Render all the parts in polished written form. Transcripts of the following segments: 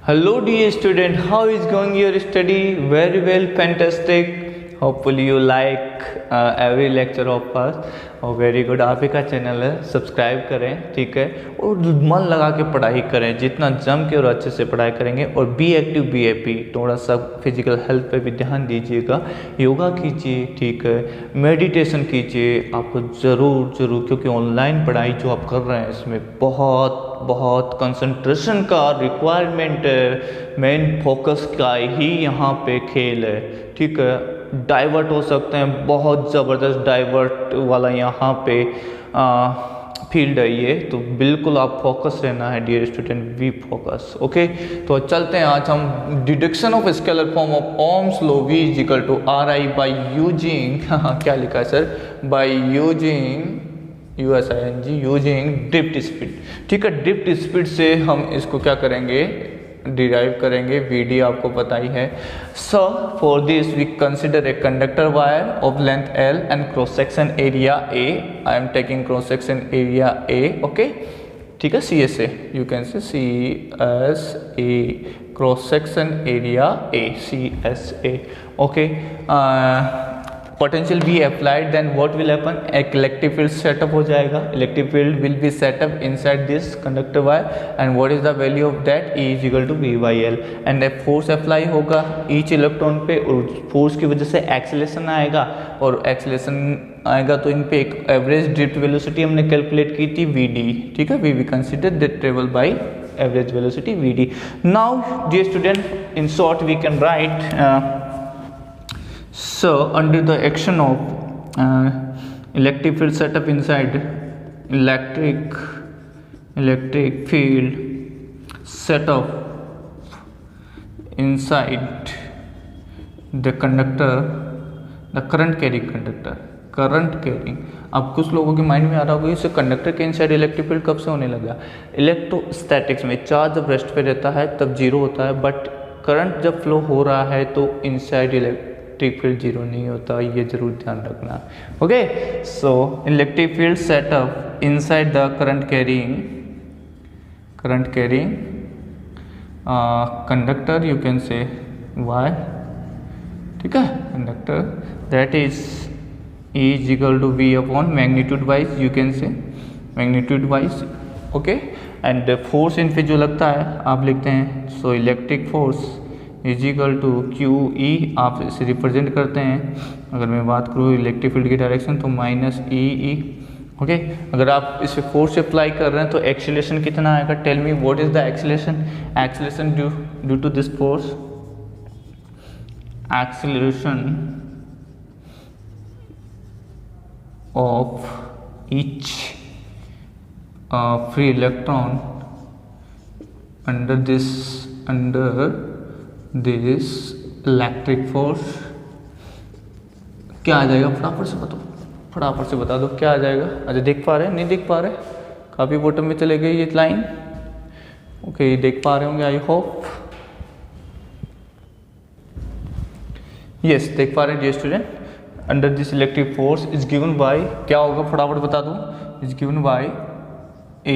Hello dear student, how is going your study? Very well, fantastic. Hopefully you like every lecture of us. और very good, आप ही का channel है, subscribe करें, ठीक है। और मन लगा के पढ़ाई करें, जितना जम के और अच्छे से पढ़ाई करेंगे। और बी एक्टिव बी हैप्पी, थोड़ा सा फिजिकल हेल्थ पे भी ध्यान दीजिएगा, योगा कीजिए, ठीक है, मेडिटेशन कीजिए। आपको ज़रूर क्योंकि ऑनलाइन पढ़ाई जो आप कर रहे हैं इसमें बहुत कंसंट्रेशन का रिक्वायरमेंट है, मेन फोकस का ही यहाँ पे खेल है, ठीक है। डाइवर्ट हो सकते हैं, बहुत ज़बरदस्त डाइवर्ट वाला यहाँ पे फील्ड है ये, तो बिल्कुल आप फोकस रहना है dear student, we focus, okay. तो चलते हैं, आज हम deduction of scalar form of Ohm's law V is equal to RI by using क्या लिखा है sir, by using using drift speed, ठीक है। ड्रिफ्ट स्पीड से हम इसको क्या करेंगे, डिराइव करेंगे, VD आपको पता ही है। So for this we consider a conductor wire of length L and cross section area A। I am taking cross section area A, okay, ठीक है। CSA, you can say CSA, cross section area A, CSA, okay. Potential be applied, then what will happen, एक electric field setup हो जाएगा। Electric field will be setup inside this conductor wire and what is the value of that, E is equal to V by L। And एक force apply होगा each electron पे, और force की वजह से acceleration आएगा, और एक्सेलेरेशन आएगा तो इन पे एक एवरेज ड्रिफ्ट वेलोसिटी हमने कैलकुलेट की थी VD, ठीक है। We consider that travel by average velocity VD। Now dear student, in short we can write, so under the action of electric field setup inside electric field setup inside the conductor, the current carrying conductor, current carrying. अब कुछ लोगों के mind में आ रहा होगा इसे conductor के inside electric field कब से होने लगा। इलेक्ट्रोस्टैटिक्स में चार्ज जब रेस्ट पे रहता है तब जीरो होता है, बट करंट जब फ्लो हो रहा है तो इनसाइड इलेक्ट्रिक फील्ड जीरो नहीं होता, ये जरूर ध्यान रखना, okay. So electric field setup inside the current carrying conductor, you can say why, ठीक है, conductor, that is E is equal to V upon magnitude wise, you can say magnitude wise, okay। and force इन पे जो लगता है आप लिखते हैं, so electric force is equal to QE, आप इसे रिप्रेजेंट करते हैं। अगर मैं बात करूँ इलेक्ट्रिक फील्ड की डायरेक्शन तो माइनस EE, ओके। अगर आप इस पे फोर्स अप्लाई कर रहे हैं तो एक्सीलरेशन कितना आएगा, tell me what is the acceleration due to this force, acceleration of each free electron under this electric force क्या आ जाएगा, फटाफट से बता दो क्या आ जाएगा। अच्छा देख पा रहे हैं, नहीं देख पा रहे, काफ़ी बॉटम में चले गई ये लाइन, ओके, देख पा रहे होंगे आई होप, यस देख पा रहे हैं dear student. Under this electric force is given by, क्या होगा फटाफट बता दूं, is given by A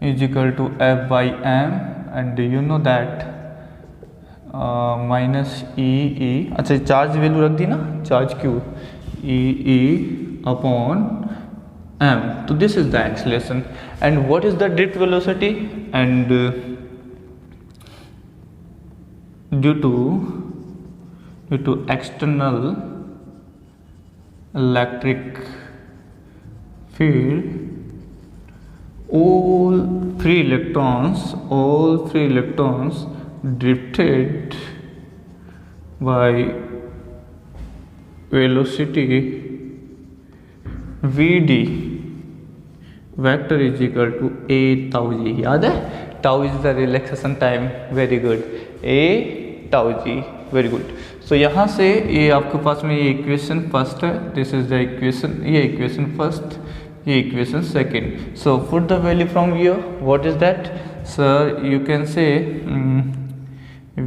is equal to F by M, and you know that minus EE, अच्छा चार्ज वैल्यू रख दी ना, charge Q, EE upon M, तो this is the acceleration. And what is the drift velocity, and due to external electric field, all free electrons drifted by velocity VD vector is equal to A tau G, याद है, tau is the relaxation time, very good, A tau G, very good. So यहाँ से ये आपके पास में ये equation first है, दिस इज द इक्वेशन, ये इक्वेशन फर्स्ट, ये equation second. So put the value from here, what is that sir, you can say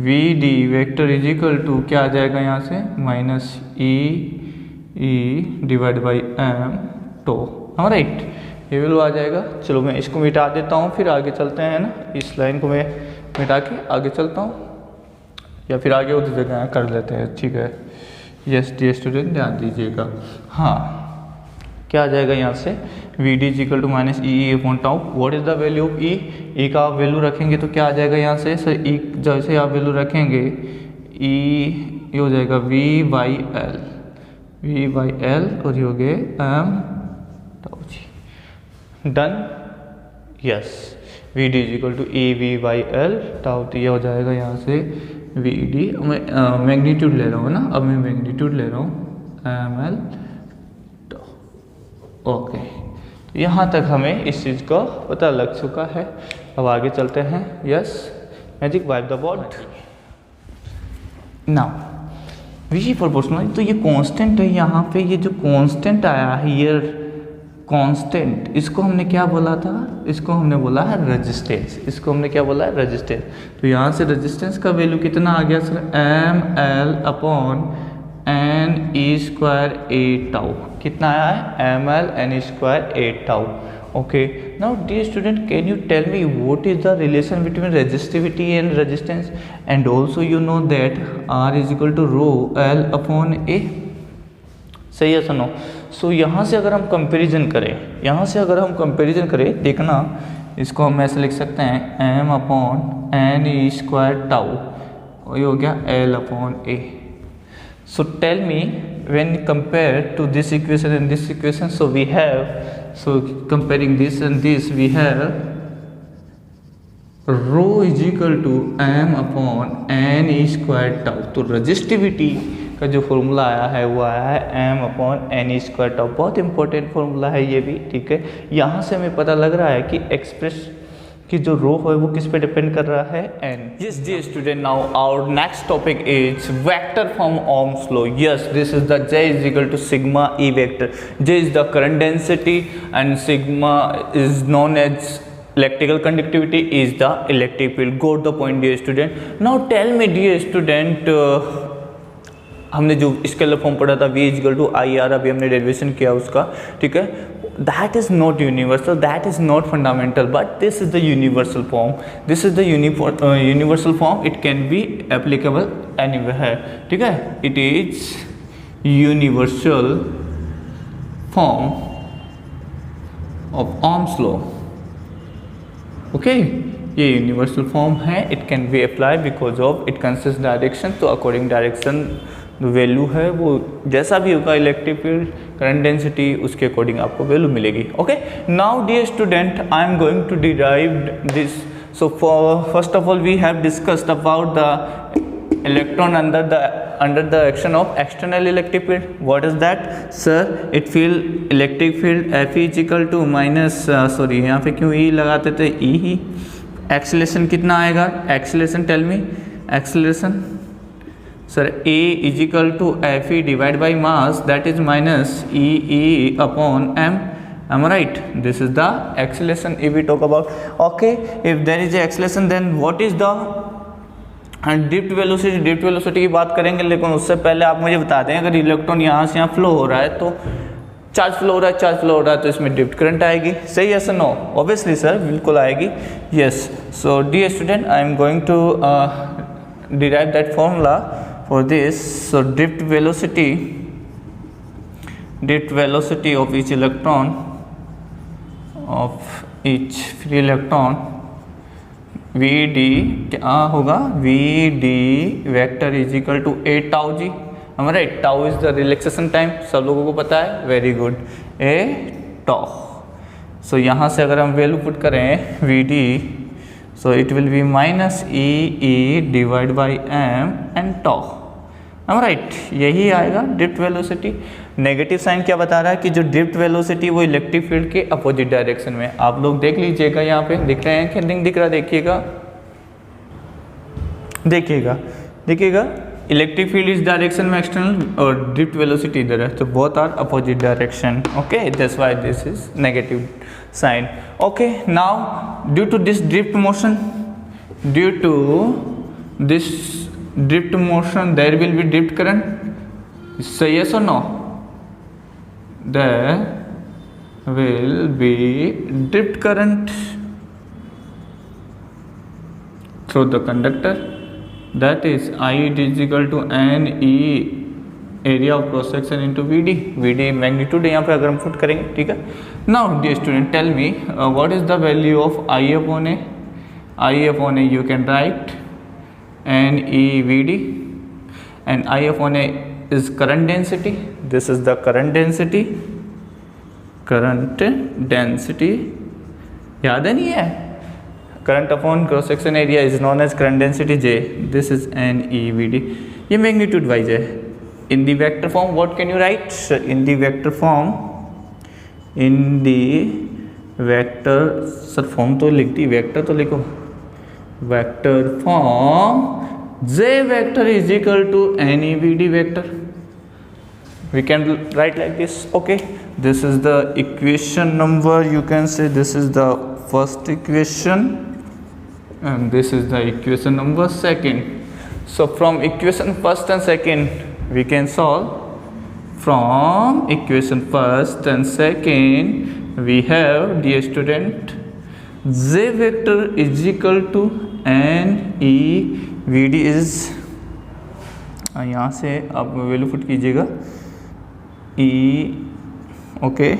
VD vector is equal to क्या आ जाएगा यहाँ से, minus EE divide by M tau, हाँ right, ये value आ जाएगा। चलो मैं इसको मिटा देता हूँ, फिर आगे चलते हैं ना, इस लाइन को मैं मिटा के आगे चलता हूँ, या फिर आगे उधर जगह कर लेते हैं, ठीक है। यस डियर स्टूडेंट ध्यान दीजिएगा। हाँ, क्या आ जाएगा यहाँ से, V D is equal to minus E upon tau. What is the value of E? E का आप वैल्यू रखेंगे तो क्या आ जाएगा यहाँ से सर, ई जैसे आप वैल्यू रखेंगे ई ये हो जाएगा V by L, V by L और ये हो गए M tau G. Done. Yes, V D is equal to E V by L tau, तो ये हो जाएगा यहाँ से वी डी, मैं मैग्नीट्यूड ले रहा हूँ ना, अब मैं मैग्नीट्यूड ले रहा हूँ एम एल टाउ। ओके, यहाँ तक हमें इस चीज़ का पता लग चुका है। अब आगे चलते हैं। Yes, magic wipe the board. Now V proportional, तो ये कांस्टेंट है यहाँ पे, ये जो कांस्टेंट आया है हियर कांस्टेंट, इसको हमने क्या बोला था, इसको हमने बोला है रेजिस्टेंस, इसको हमने क्या बोला है रेजिस्टेंस। तो यहाँ से रेजिस्टेंस का वैल्यू कितना आ गया sir, M L upon N E square A tau. कितना आया है, M L N E square A tau. Okay, now dear student can you tell me what is the relation between resistivity and resistance, and also you know that R is equal to rho L upon A. सही है सुनो। सो यहाँ से अगर हम comparison करें, यहाँ से अगर हम कंपैरिजन करें, देखना इसको हम ऐसे लिख सकते हैं M upon N E square tau, वही हो गया L upon A. So tell me when compare to this equation and this equation, so we have, so comparing this and this, we have rho is equal to m upon n e square tau। तो resistivity का जो formula आया है वो आया है m upon N E square tau. बहुत important formula है ये भी, ठीक है। यहाँ से हमें पता लग रहा है कि एक्सप्रेस कि जो रो है वो किस पे डिपेंड कर रहा है, n। Yes dear student, now our next topic is vector from Ohm's law. Yes, this is the J is equal to sigma E vector. J is the current density and sigma is known as electrical conductivity is the electric field। Got the point dear student। Now tell me dear student, हमने जो scalar form पढ़ा था V is equal to I R, अभी हमने derivation किया उसका, ठीक है। That is not universal, that is not fundamental, but this is the universal form। This is the universal form, it can be applicable anywhere, ठीक है। It is universal form of Ohm's law। Okay, ये universal form है, it can be apply because of it consist direction. तो according direction value है वो जैसा भी होगा इलेक्ट्रिक फील्ड करंट डेंसिटी, उसके अकॉर्डिंग आपको वैल्यू मिलेगी। Okay, now dear student I am going to derive this. So first of all we have discussed about the electron under the action of external electric field। what is that sir? it field electric field F is equal to minus sorry यहाँ पे क्यों E लगाते थे, E ही। Acceleration कितना आएगा, acceleration tell me, acceleration sir A is equal to F E divided by mass, that is minus E upon m। am I right? this is the acceleration if we talk about। okay, if there is a acceleration then what is the drift velocity. Drift velocity की बात करेंगे, लेकिन उससे पहले आप मुझे बता दें, अगर इलेक्ट्रॉन यहाँ से यहाँ फ्लो हो रहा है तो चार्ज फ्लो हो रहा है तो इसमें ड्रिफ्ट करंट आएगी। सही है सर? नो, ऑब्वियसली सर, बिल्कुल आएगी। Yes, so dear student I am going to derive that formula for this. So drift velocity of each electron, of each free electron, V D क्या होगा, V D vector is equal to A tau G. हमारा right, tau is the relaxation time, सब लोगों को पता है, very good, A tau. So यहाँ से अगर हम वैल्यू पुट करें V D, so it will B minus E divide by M and tau. हम राइट, यही आएगा ड्रिफ्ट वेलोसिटी। नेगेटिव साइन क्या बता रहा है कि जो ड्रिफ्ट वेलोसिटी वो इलेक्ट्रिक फील्ड के अपोजिट डायरेक्शन में। आप लोग देख लीजिएगा, यहाँ पे दिख रहे हैं कि नहीं दिख रहा, देखिएगा इलेक्ट्रिक फील्ड इस डायरेक्शन में एक्सटर्नल और ड्रिफ्ट वेलोसिटी इधर है, तो both are opposite direction. Okay, that's why this is negative sign. Okay, now due to this drift motion, drift motion there will be drift current। say yes or no? there will be drift current। through the conductor, that is I is equal to n e area of cross section into V D magnitude यहाँ पे अगर हम put करेंगे, ठीक है। Now dear student tell me what is the value of I upon A you can write N E V D and I upon A is current density, this is the current density याद है नहीं है, current upon cross section area is known as current density J, this is N E V D, ये magnitude wise है। In the vector form, what can you write? In the vector form, sir form तो लिख दी, vector तो लिखो, vector form J vector is equal to NEVD vector. We can write like this. Okay, this is the equation number, you can say this is the first equation and this is the equation number second. So from equation first and second we can solve. From equation first and second we have, dear student, J vector is equal to n e v d is, यहाँ से आप value put कीजिएगा e, okay,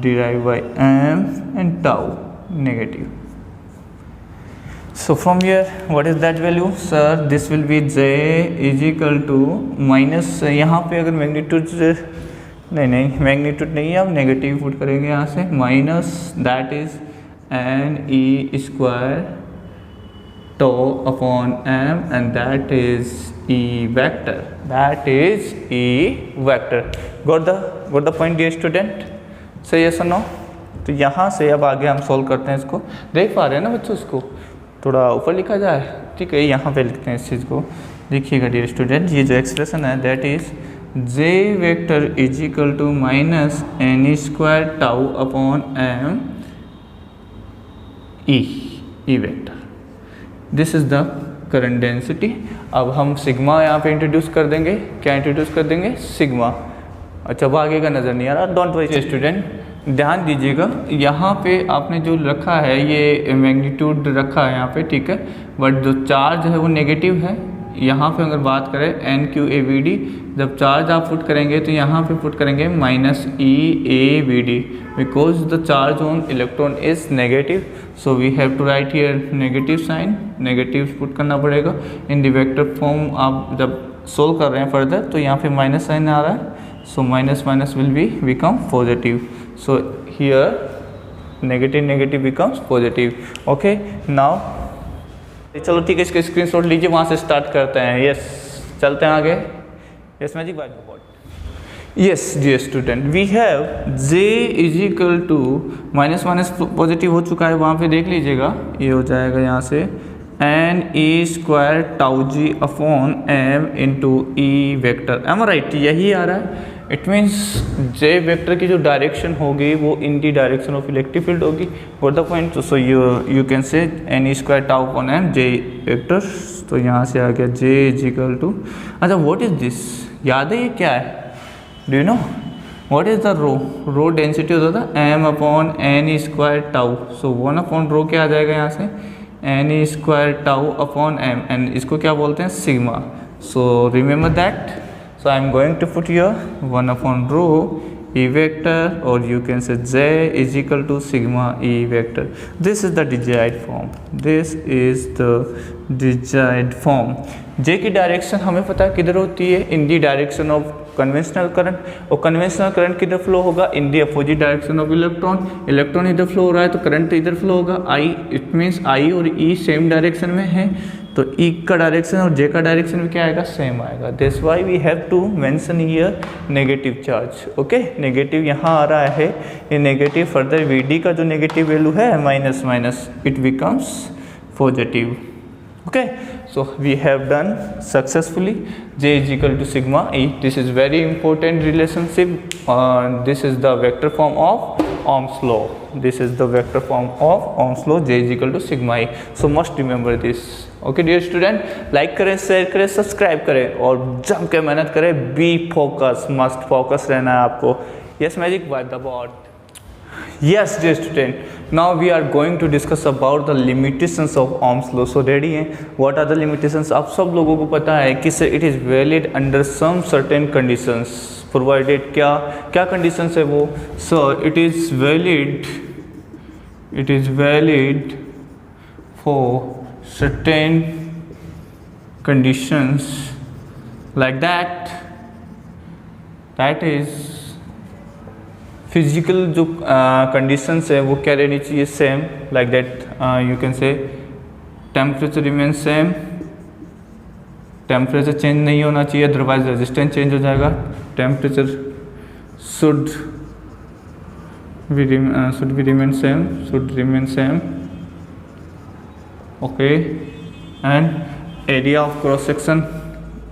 derive by m and tau negative. So from here what is that value? Sir this will be J is equal to minus, यहाँ पे अगर magnitude नहीं magnitude नहीं है, आप नेगेटिव पुट करेंगे यहाँ से, minus that is N E square tau upon M and that is E vector, got the point dear student, सही है सर नो। तो यहाँ से अब आगे हम सॉल्व करते हैं इसको, देख पा रहे हैं ना बच्चों, इसको थोड़ा ऊपर लिखा जाए, ठीक है, यहाँ पे लिखते हैं इस चीज़ को, देखिएगा डियर स्टूडेंट, ये जो एक्सप्रेशन है that is J vector is equal to minus N square tau upon M E vector, this is the current density. अब हम सिग्मा यहाँ पे इंट्रोड्यूस कर देंगे, क्या इंट्रोड्यूस कर देंगे? सिग्मा। अच्छा वो आगे का नज़र नहीं आ रहा, डोंट वरी स्टूडेंट, ध्यान दीजिएगा, यहाँ पे आपने जो रखा है ये मैग्नीट्यूड रखा है यहाँ पे, ठीक है, बट जो चार्ज है वो नेगेटिव है। यहाँ पे अगर बात करें N Q A V D, जब चार्ज आप पुट करेंगे तो यहाँ पे पुट करेंगे minus E A V D, because the charge on electron is negative, so we have to write here negative sign, negative put करना पड़ेगा। इन द वेक्टर फॉर्म आप जब सोल्व कर रहे हैं फर्दर तो यहाँ पे माइनस साइन आ रहा है, so minus will become positive, so here negative becomes positive. Okay, now चलो ठीक है, इसका स्क्रीनशॉट लीजिए, वहाँ से स्टार्ट करते हैं। यस चलते हैं आगे। Yes magic white board. Yes dear student, we have J is equal to minus positive हो चुका है, वहाँ पे देख लीजिएगा, ये हो जाएगा यहाँ से N E square tau G upon M into E vector, M right, यही आ रहा है। इट मीन्स J वेक्टर की जो डायरेक्शन होगी वो in the direction of electric field होगी, got the point. So you can say N E square tau upon M J vector, तो यहाँ से आ गया J इज इक्वल टू, अच्छा व्हाट इज दिस, याद है ये क्या है? Do you know what is the rho density होता था M upon N square tau, so 1 upon rho क्या आ जाएगा यहाँ से N square tau upon M, and इसको क्या बोलते हैं? Sigma. So remember that, so I am going to put here 1 upon rho E vector, or you can say J is equal to sigma E vector. This is the desired form. This is the desired form. J की direction हमें पता है किधर होती है, in the direction of conventional current, और conventional current किधर flow होगा? In the opposite direction of electron. Electron इधर फ्लो हो रहा है तो करंट इधर फ्लो होगा, I, इट मीन्स I और E सेम डायरेक्शन में है, तो E का डायरेक्शन और J का डायरेक्शन भी क्या आएगा? सेम आएगा। This why we have to mention here negative charge. Okay, negative यहाँ आ रहा है, ये नेगेटिव फर्दर VD का जो नेगेटिव वैल्यू है minus it becomes positive. Okay, so we have done successfully J is equal to sigma E. This is very important relationship. This is the vector form of Ohm's law. This is the vector form of Ohm's law. J is equal to sigma E. So must remember this. Okay, dear student, like करें, share करें, subscribe करें और जम के मेहनत करें। B focus, must focus रहना है आपको। Yes magic by the board. Yes, dear student. Now we are going to discuss about the limitations of Ohm's law. So ready हैं? What are the limitations? आप सब लोगों को पता है कि it is valid under some certain conditions. Provided क्या conditions है वो? So it is valid for certain conditions like that. That is physical जो कंडीशंस है वो क्या रहनी चाहिए? Same, like that you can से temperature remain same, temperature change नहीं होना चाहिए, अदरवाइज रेजिस्टेंस चेंज हो जाएगा. Temperature should be remain same. Okay. And area of cross section,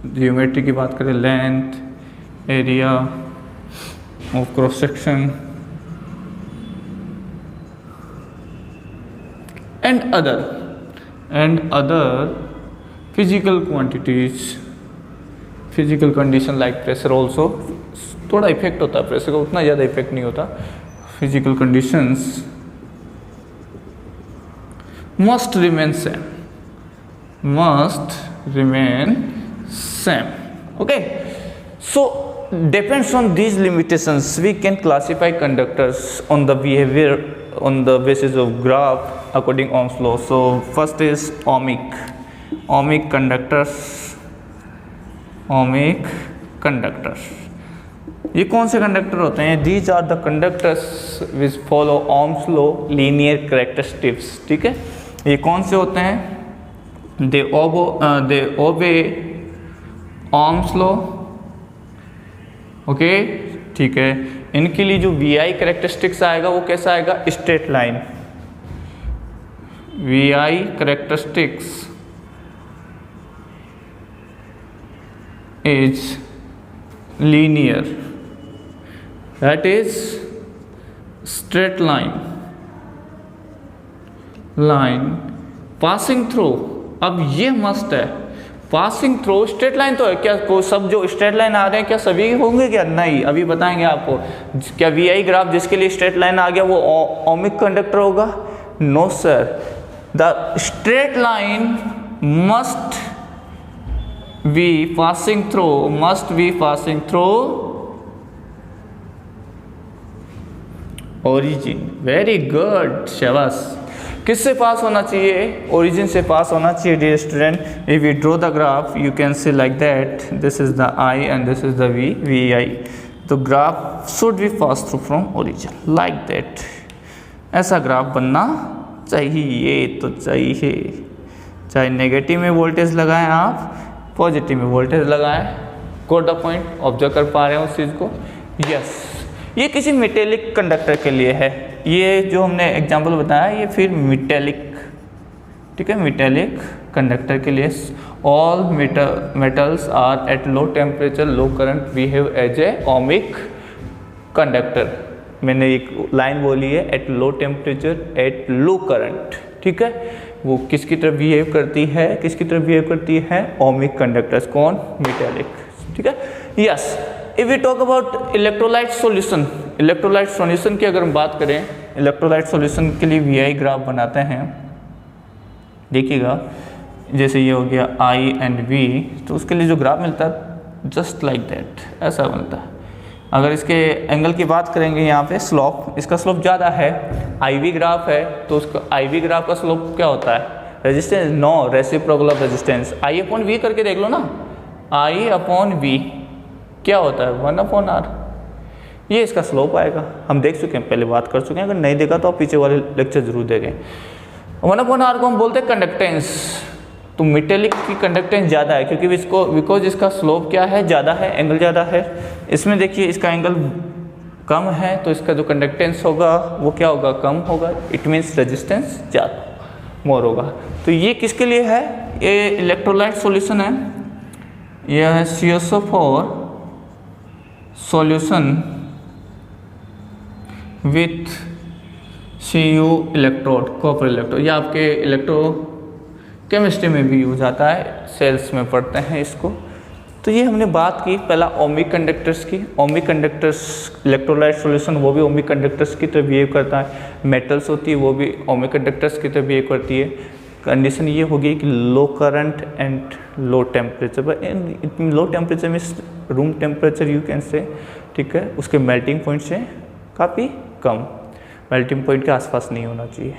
geometry की बात करें, length, area of cross section and other physical quantities, physical condition like pressure also. थोड़ा effect होता है प्रेशर का, उतना ज़्यादा इफेक्ट नहीं होता. physical conditions must remain same. Okay, so depends on these limitations we can classify conductors on the behavior on the basis of graph according Ohm's law. So first is ohmic conductors. ये कौन से conductor होते हैं? These are the conductors which follow Ohm's law linear characteristics. ठीक है, ये कौन से होते हैं? they obey Ohm's law. Okay, ठीक है. इनके लिए जो वी आई करेक्टरिस्टिक्स आएगा वो कैसा आएगा? Straight line. V I characteristics is linear, that is straight line passing through. अब ये मस्ट है, पासिंग थ्रू. स्ट्रेट लाइन तो है क्या? को सब जो स्ट्रेट लाइन आ रहे हैं क्या सभी होंगे क्या? नहीं, अभी बताएंगे आपको. क्या वी आई ग्राफ जिसके लिए स्ट्रेट लाइन आ गया वो ओमिक कंडक्टर होगा? No sir, the straight line must be passing through origin. Very good, शाबाश. किससे पास होना चाहिए? ओरिजिन से पास होना चाहिए dear student. If you draw the graph you can see like that, this is the I and this is the V I. तो graph should be pass through from origin like that. ऐसा graph बनना चाहिए. तो चाहिए, चाहे negative में voltage लगाएं आप, पॉजिटिव में वोल्टेज लगाएं. Got the point? ऑब्जर्व कर पा रहे हैं उस चीज़ को? यस. ये किसी मेटेलिक कंडक्टर के लिए है. ये जो हमने एग्जाम्पल बताया ये फिर मेटेलिक, ठीक है, मेटेलिक कंडक्टर के लिए. All metals are at low temperature low current behave as a ohmic conductor. मैंने एक लाइन बोली है, at low temperature at low current. ठीक है, वो किसकी तरफ बिहेव करती है? Ohmic conductors. कौन? मेटेलिक. ठीक है, yes. If we talk about electrolyte solution की अगर हम बात करें, इलेक्ट्रोलाइट सॉल्यूशन के लिए वी आई ग्राफ बनाते हैं. देखिएगा, जैसे ये हो गया आई एंड वी, तो उसके लिए जो ग्राफ मिलता है जस्ट लाइक दैट, ऐसा बनता है. अगर इसके एंगल की बात करेंगे यहाँ पे स्लोप, इसका स्लोप ज़्यादा है. आई वी ग्राफ है तो उसका आई वी ग्राफ का स्लोप क्या होता है? Resistance. No, reciprocal of resistance. I upon V करके देख लो ना. आई अपॉन वी क्या होता है? 1/r. ये इसका स्लोप आएगा. हम देख चुके हैं, पहले बात कर चुके हैं. अगर नहीं देखा तो आप पीछे वाले लेक्चर जरूर देखें. 1/r को हम बोलते हैं कंडक्टेंस. तो मेटेलिक की कंडक्टेंस ज़्यादा है क्योंकि बिकॉज इसका स्लोप क्या है? ज़्यादा है, एंगल ज़्यादा है. इसमें देखिए इसका एंगल कम है तो इसका जो कंडक्टेंस होगा वो क्या होगा? कम होगा. इट मीन्स रेजिस्टेंस ज़्यादा, मोर होगा. तो ये किसके लिए है? ये इलेक्ट्रोलाइट सॉल्यूशन है. यह है CSO4 solution with Cu electrode, copper electrode. ये आपके केमिस्ट्री में भी यूज आता है, सेल्स में पढ़ते हैं इसको. तो ये हमने बात की पहला ओमिक कंडक्टर्स की। ओमिक कंडक्टर्स इलेक्ट्रोलाइट सॉल्यूशन वो भी ओमिक कंडक्टर्स की तरह बिहेव करता है। मेटल्स होती है वो भी ओमिक कंडक्टर्स की तरह बिहेव करती है। कंडीशन ये होगी कि low current and low temperature. Low temperature means room temperature you can say, ठीक है, उसके मेल्टिंग पॉइंट से काफ़ी कम, मेल्टिंग पॉइंट के आसपास नहीं होना चाहिए,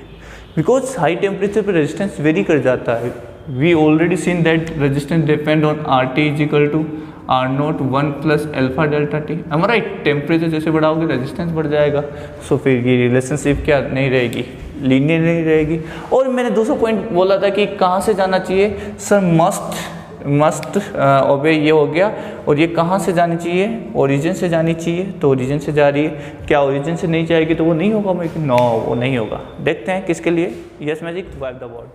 बिकॉज हाई टेम्परेचर पर रेजिस्टेंस वेरी कर जाता है। We already seen that resistance depend on R T is equal to R naught 1 plus alpha delta T. am I right? Temperature जैसे बढ़ाओगे रेजिस्टेंस बढ़ जाएगा, सो फिर ये रिलेशनशिप क्या नहीं रहेगी, लीनियर नहीं रहेगी। और मैंने दूसरा पॉइंट बोला था कि कहाँ से जाना चाहिए सर, मस्ट ओबे ये हो गया। और ये कहाँ से जानी चाहिए, ओरिजिन से जानी चाहिए, तो ओरिजिन से जा रही है। क्या ओरिजिन से नहीं जाएगी तो वो नहीं होगा? मैं नो, वो नहीं होगा। देखते हैं किसके लिए। Yes magic wipe the board.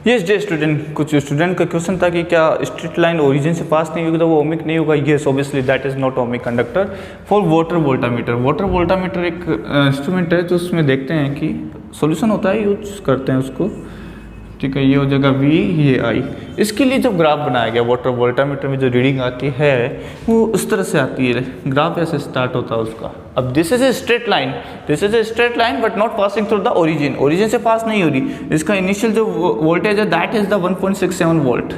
Yes day student, कुछ स्टूडेंट का क्वेश्चन था कि क्या स्ट्रेट लाइन ओरिजिन से पास नहीं होगी तो वो ओमिक नहीं होगा। Yes obviously that is not ohmic conductor for water voltameter. Water voltameter एक इंस्ट्रूमेंट है जो उसमें देखते हैं कि सॉल्यूशन होता है, यूज करते हैं उसको, ठीक है। ये हो जाएगा V, ये I। इसके लिए जब ग्राफ बनाया गया वाटर वोल्टामीटर में जो रीडिंग आती है वो उस तरह से आती है, ग्राफ ऐसे स्टार्ट होता है उसका। अब this is a straight line, this is a straight line but not passing through the origin. Origin से पास नहीं हो रही। इसका इनिशियल जो वोल्टेज है दैट इज द 1.67 वोल्ट,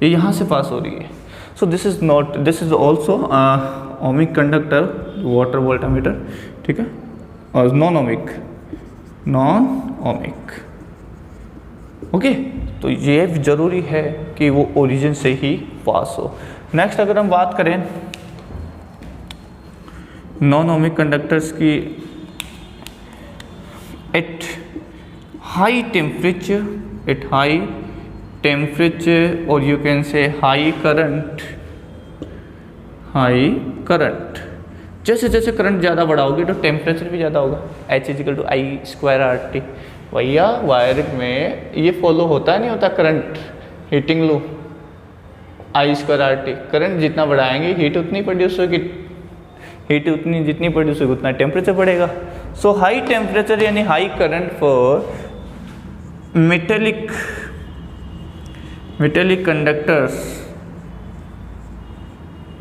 ये यहाँ से पास हो रही है। So this is not, this is also ohmic conductor water voltameter, ठीक है, और नॉन ओमिक। ओके तो ये जरूरी है कि वो ओरिजिन से ही पास हो। नेक्स्ट अगर हम बात करें नॉन ओमिक कंडक्टर्स की, एट हाई टेम्परेचर और यू कैन से हाई करंट, जैसे जैसे करंट ज़्यादा बढ़ाओगे तो टेम्परेचर भी ज़्यादा होगा। H=I²RT। भैया वायर में ये फॉलो होता है नहीं होता करंट हीटिंग लू, I²RT। करंट जितना बढ़ाएंगे हीट उतनी प्रोड्यूस होगी, हीट उतनी जितनी प्रोड्यूस होगी उतना टेम्परेचर बढ़ेगा। सो हाई टेम्परेचर यानी high current for metallic conductors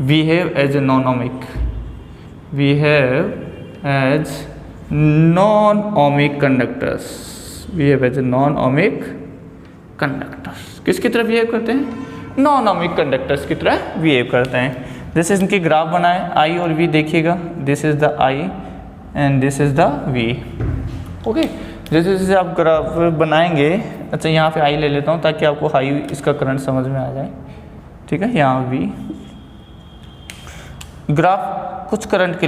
behave as a non-ohmic, conductors किसकी तरह बिहेव करते हैं? नॉन ओमिक कंडक्टर्स की तरह बिहेव करते हैं। जैसे इनकी ग्राफ बनाए I और V, देखिएगा this is the I and this is the V। Okay जैसे जैसे आप ग्राफ बनाएंगे, अच्छा यहाँ पे I ले लेता हूँ ताकि आपको हाई इसका करंट समझ में आ जाए, ठीक है। यहाँ V ग्राफ कुछ करंट के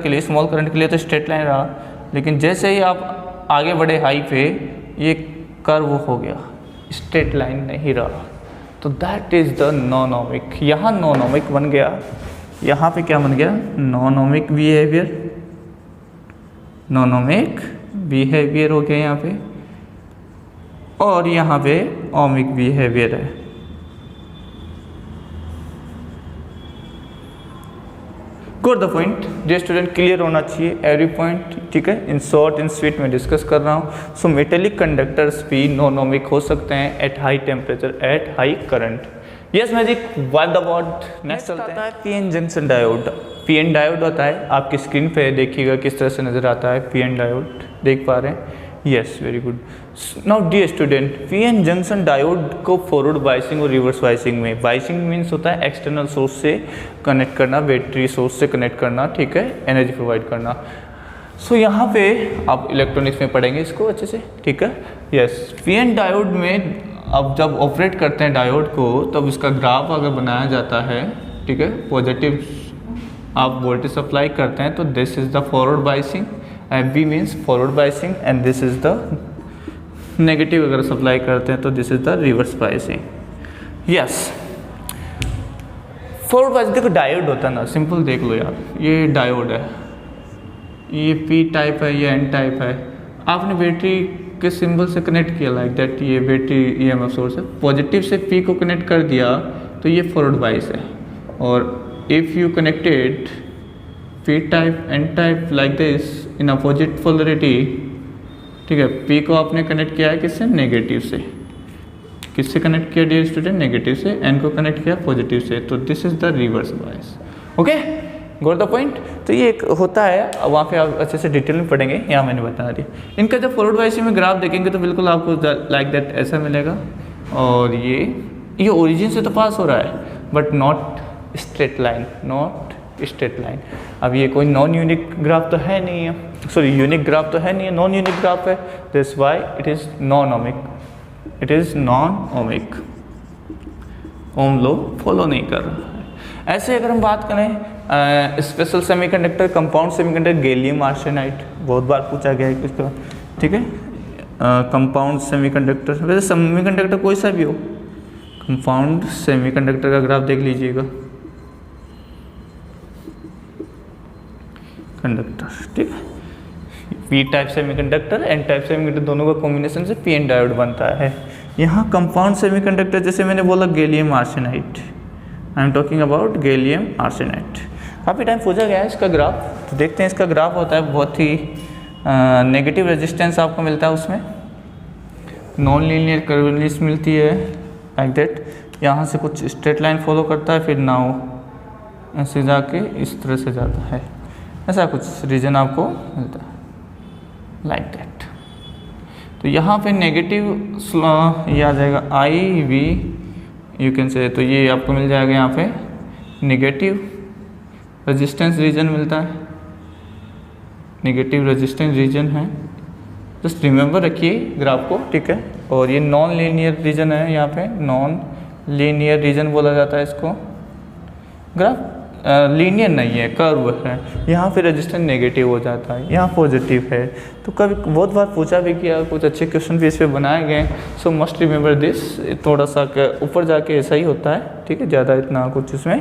लिए स्मॉल करंट के लिए तो स्ट्रेट लाइन रहा, लेकिन जैसे ही आप आगे बढ़े हाई पे ये कर्व हो गया, स्ट्रेट लाइन नहीं रहा, तो that is the non ohmic. यहाँ नॉन ओमिक बन गया, यहाँ पे क्या बन गया? नॉन ओमिक बिहेवियर हो गया यहाँ पे, और यहाँ पे ओमिक बिहेवियर है। गोट the point, J student clear होना चाहिए एवरी पॉइंट, ठीक है। इन शॉर्ट इन स्वीट में डिस्कस कर रहा हूँ। सो मेटेलिक कंडक्टर्स भी नॉन ओमिक हो सकते हैं at high temperature, at high current. Yes magic wipe the board. Next आता है PN junction diode. PN diode होता है, आपकी स्क्रीन पे देखिएगा किस तरह से नजर आता है पीएन डायोड, देख पा रहे हैं? Yes very good. Now dear student, PN junction diode को फॉरवर्ड बाइसिंग और रिवर्स बाइसिंग में, बाइसिंग मीन्स होता है एक्सटर्नल सोर्स से कनेक्ट करना, बैटरी सोर्स से कनेक्ट करना, ठीक है, एनर्जी प्रोवाइड करना। सो यहाँ पे आप इलेक्ट्रॉनिक्स में पढ़ेंगे इसको अच्छे से, ठीक है। यस पीएन डायोड में अब जब ऑपरेट करते हैं डायोड को, तब इसका ग्राफ अगर बनाया जाता है, ठीक है, पॉजिटिव आप वोल्टेज सप्लाई करते हैं तो this is the forward biasing, FB means forward biasing, and this is the negative अगर सप्लाई करते हैं तो this is the reverse biasing. Yes forward biasing, देखो डायोड होता है ना, सिंपल देख लो यार, ये डायोड है, ये P टाइप है, ये N टाइप है, आपने बैटरी के सिंबल से कनेक्ट किया लाइक दैट, ये बैटरी EMF सोर्स है, पॉजिटिव से P को कनेक्ट कर दिया तो ये फॉरवर्ड बाइस है। और if you connected P type N type like this in opposite polarity, ठीक है, P को आपने कनेक्ट किया है किससे? नेगेटिव से, किससे कनेक्ट किया डियर स्टूडेंट? नेगेटिव से। एन को कनेक्ट किया पॉजिटिव से, तो this is the reverse bias. Okay, got the point. तो ये एक होता है, वहाँ पे आप अच्छे से डिटेल में पढ़ेंगे, यहाँ मैंने बता दिया। इनका जब फॉरवर्ड बायस में ग्राफ देखेंगे तो बिल्कुल आपको लाइक दैट ऐसा मिलेगा, और ये ओरिजिन से तो पास हो रहा है but not straight line, not straight line. अब ये कोई नॉन यूनिक ग्राफ तो है नहीं है, सॉरी यूनिक ग्राफ तो है नहीं है, नॉन यूनिक ग्राफ है, that's why it is non ohmic, it is non ohmic, Ohm law follow नहीं कर रहा है। ऐसे अगर हम बात करें special semiconductor, compound semiconductor, gallium arsenide, बहुत बार पूछा गया है इसका, ठीक है। कंपाउंड सेमीकंडक्टर, वैसे सेमीकंडक्टर कोई सा भी हो, कंपाउंड सेमीकंडक्टर का ग्राफ देख लीजिएगा, कंडक्टर, ठीक है। P type semiconductor, N type semiconductor दोनों का कॉम्बिनेशन से पी एन डायोड बनता है। यहाँ कंपाउंड सेमीकंडक्टर जैसे मैंने बोला gallium arsenide, I am talking about gallium arsenide. काफ़ी टाइम पूछा गया है इसका ग्राफ, तो देखते हैं इसका ग्राफ होता है बहुत ही नेगेटिव रेजिस्टेंस आपको मिलता है, उसमें नॉन लीनियर कर्वेलिस मिलती है लाइक दैट, यहाँ से कुछ स्ट्रेट लाइन फॉलो करता है, फिर नाउ ऐसे जाके इस तरह से जाता है, ऐसा कुछ रीजन आपको मिलता है लाइक दैट। तो यहाँ पे नेगेटिव ये आ जाएगा आई वी यू कैन से, तो ये आपको मिल जाएगा यहाँ पे नेगेटिव रेजिस्टेंस रीजन मिलता है, नेगेटिव रेजिस्टेंस रीजन है, जस्ट रिमेंबर रखिए ग्राफ को, ठीक है। और ये नॉन लीनियर रीजन है, यहाँ पे नॉन लीनियर रीजन बोला जाता है इसको। ग्राफ लीनियर नहीं है, कर्व है, यहाँ पे रेजिस्टेंस नेगेटिव हो जाता है, यहाँ पॉजिटिव है। तो कभी बहुत बार पूछा भी किया, कुछ अच्छे क्वेश्चन भी इस पर बनाए गए, सो मस्ट रिमेंबर दिस। थोड़ा सा ऊपर जाके ऐसा ही होता है, ठीक है, ज़्यादा इतना कुछ इसमें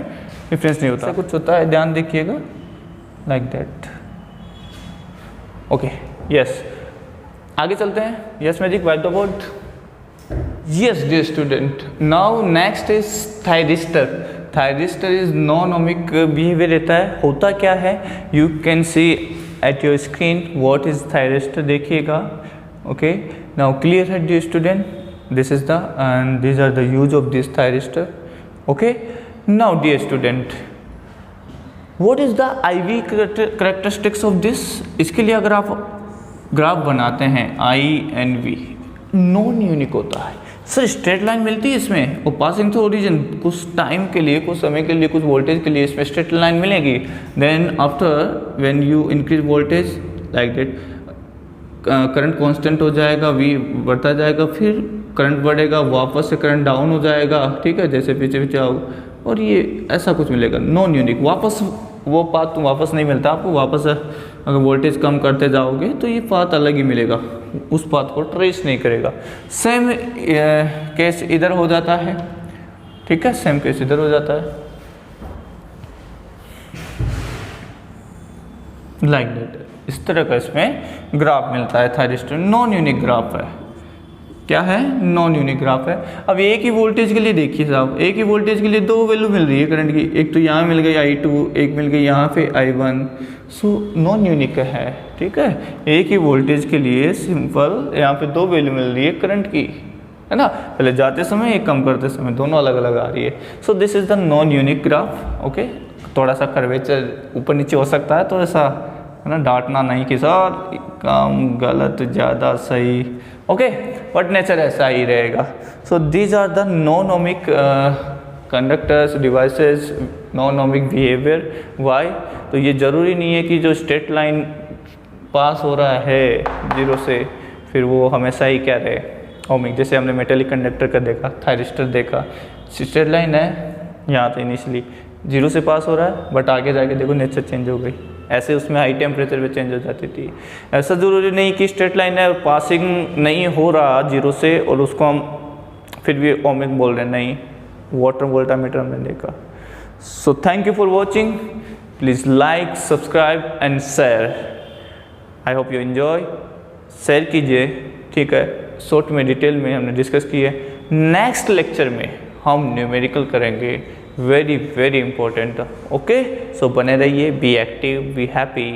डिफरेंस नहीं होता, कुछ होता है, ध्यान देखिएगा लाइक दैट। ओके, यस, आगे चलते हैं। Yes magic, white the board. Yes dear student, now next is thyristor. Thyristor is non ohmic behaviour रहता है। होता क्या है, you can see at your screen what is thyristor, देखिएगा। ओके, नाउ क्लियर है dear student, this is the and these are the use of this thyristor. Okay, now dear student, what is the IV characteristics of this. इसके लिए अगर आप graph बनाते हैं INV, non unique होता है sir, straight line मिलती है इसमें, और पासिंग थ्रू ओरिजिन, कुछ टाइम के लिए, कुछ समय के लिए, कुछ वोल्टेज के लिए इसमें स्ट्रेट लाइन मिलेगी। Then after when you increase voltage like that, current constant हो जाएगा, V बढ़ता जाएगा, फिर करंट बढ़ेगा, वापस से करंट डाउन हो जाएगा, ठीक है, जैसे पीछे पीछे आओ, और ये ऐसा कुछ मिलेगा नॉन यूनिक। वापस वो पाथ वापस नहीं मिलता आपको, वापस अगर वोल्टेज कम करते जाओगे तो ये पाथ अलग ही मिलेगा, उस पाथ को ट्रेस नहीं करेगा। सेम केस इधर हो जाता है, ठीक है, सेम केस इधर हो जाता है लाइक दैट। इस तरह का इसमें ग्राफ मिलता है। थायरिस्टर नॉन यूनिक ग्राफ है, क्या है, नॉन यूनिक ग्राफ है। अब एक ही वोल्टेज के लिए देखिए साहब, एक ही वोल्टेज के लिए दो वैल्यू मिल रही है करंट की, एक तो यहाँ मिल गई I2, एक मिल गई यहाँ पे I1, सो नॉन यूनिक है, ठीक है। एक ही वोल्टेज के लिए सिंपल यहाँ पे दो वैल्यू मिल रही है करंट की, है ना, पहले जाते समय एक, कम करते समय दोनों अलग अलग आ रही है। So this is the non unique graph. Okay, थोड़ा सा कर्वेचर ऊपर नीचे हो सकता है, तो ऐसा है ना, डांटना नहीं कि सर कम, गलत, ज़्यादा, सही, ओके, बट नेचर ऐसा ही रहेगा। So these are the non ohmic conductors, devices, non ohmic behaviour. Why, तो ये ज़रूरी नहीं है कि जो स्ट्रेट लाइन पास हो रहा है जीरो से, फिर वो हमेशा ही क्या रहे ओमिक। जैसे हमने मेटेलिक कंडक्टर का देखा, थायरिस्टर देखा, स्ट्रेट लाइन है, यहाँ तो इनिशियली जीरो से पास हो रहा है, बट आगे जाके देखो नेचर चेंज हो गई, ऐसे उसमें हाई टेम्परेचर पे चेंज हो जाती थी। ऐसा ज़रूरी नहीं कि स्ट्रेट लाइन है और पासिंग नहीं हो रहा जीरो से और उसको हम फिर भी ओमिक बोल रहे हैं, नहीं, वाटर वोल्टामीटर हमने देखा। So thank you for watching, please like, subscribe and share. I hope you enjoy, share कीजिए, ठीक है। शॉर्ट में डिटेल में हमने डिस्कस किए। नेक्स्ट लेक्चर में हम न्यूमेरिकल करेंगे, वेरी वेरी इंपॉर्टेंट। ओके, सो बने रहिए, बी एक्टिव, बी हैप्पी।